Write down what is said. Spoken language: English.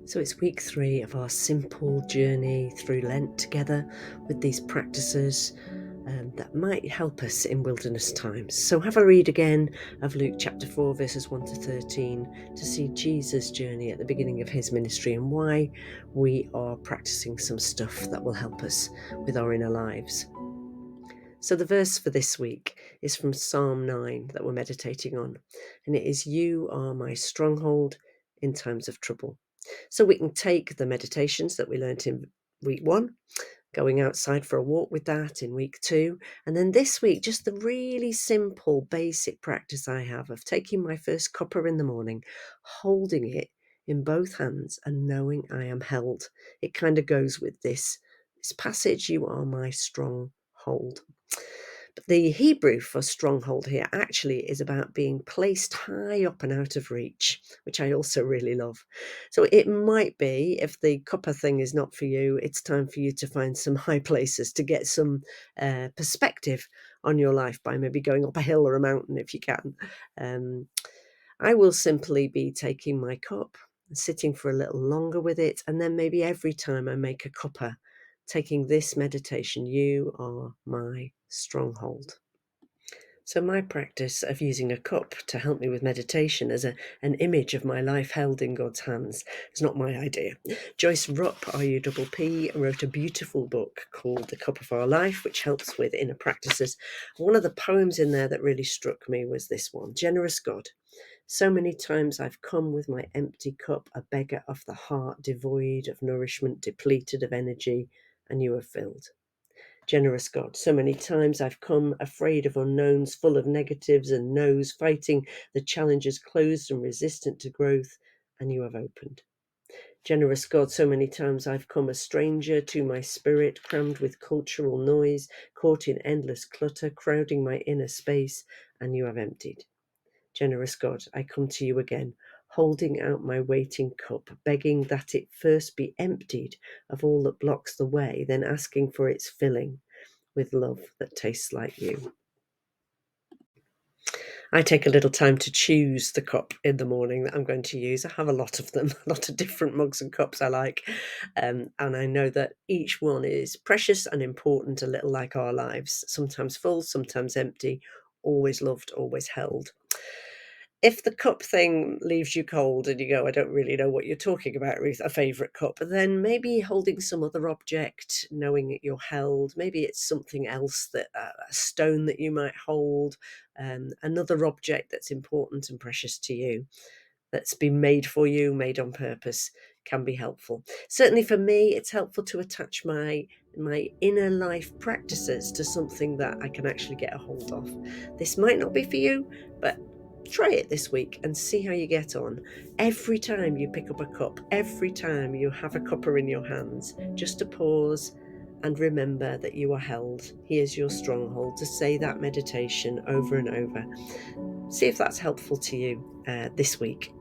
So it's week 3 of our simple journey through Lent together with these practices that might help us in wilderness times. So have a read again of Luke chapter 4 verses 1 to 13 to see Jesus' journey at the beginning of his ministry and why we are practicing some stuff that will help us with our inner lives. So the verse for this week is from Psalm 9 that we're meditating on, and it is, "You are my stronghold in times of trouble." So we can take the meditations that we learnt in week 1, going outside for a walk with that in week 2, and then this week, just the really simple basic practice I have of taking my first cuppa in the morning, holding it in both hands and knowing I am held. It kind of goes with this passage, "You are my stronghold." But the Hebrew for stronghold here actually is about being placed high up and out of reach, which I also really love. So it might be, if the cuppa thing is not for you, it's time for you to find some high places to get some perspective on your life by maybe going up a hill or a mountain if you can. Um, I will simply be taking my cup, sitting for a little longer with it, and then maybe every time I make a cuppa, taking this meditation, "You are my stronghold." So my practice of using a cup to help me with meditation as an image of my life held in God's hands is not my idea. Joyce Rupp, RUPP, wrote a beautiful book called The Cup of Our Life, which helps with inner practices. One of the poems in there that really struck me was this one, "Generous God, so many times I've come with my empty cup, a beggar of the heart, devoid of nourishment, depleted of energy, and you have filled. Generous God, so many times I've come afraid of unknowns, full of negatives and no's, fighting the challenges closed and resistant to growth, and you have opened. Generous God, so many times I've come a stranger to my spirit, crammed with cultural noise, caught in endless clutter, crowding my inner space, and you have emptied. Generous God, I come to you again, holding out my waiting cup, begging that it first be emptied of all that blocks the way, then asking for its filling with love that tastes like you." I take a little time to choose the cup in the morning that I'm going to use. I have a lot of them, a lot of different mugs and cups I like. And I know that each one is precious and important, a little like our lives, sometimes full, sometimes empty, always loved, always held. If the cup thing leaves you cold and you go, "I don't really know what you're talking about, Ruth, a favourite cup," then maybe holding some other object, knowing that you're held. Maybe it's something else, that a stone that you might hold, another object that's important and precious to you, that's been made for you, made on purpose, can be helpful. Certainly for me, it's helpful to attach my inner life practices to something that I can actually get a hold of. This might not be for you, but try it this week and see how you get on. Every time you pick up a cup, every time you have a cuppa in your hands, just to pause and remember that you are held. Here's your stronghold, to say that meditation over and over. See if that's helpful to you this week.